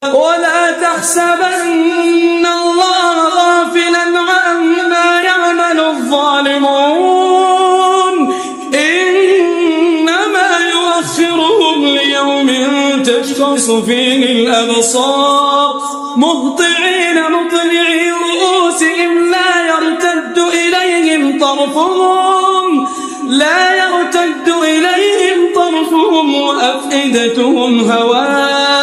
ولا تحسبن الله غافلا عما يعمل الظالمون إنما يؤخرهم ليوم تشخص فيه الأبصار مهطعين مقنعي رؤوسهم لا يرتد إليهم طرفهم وأفئدتهم هواء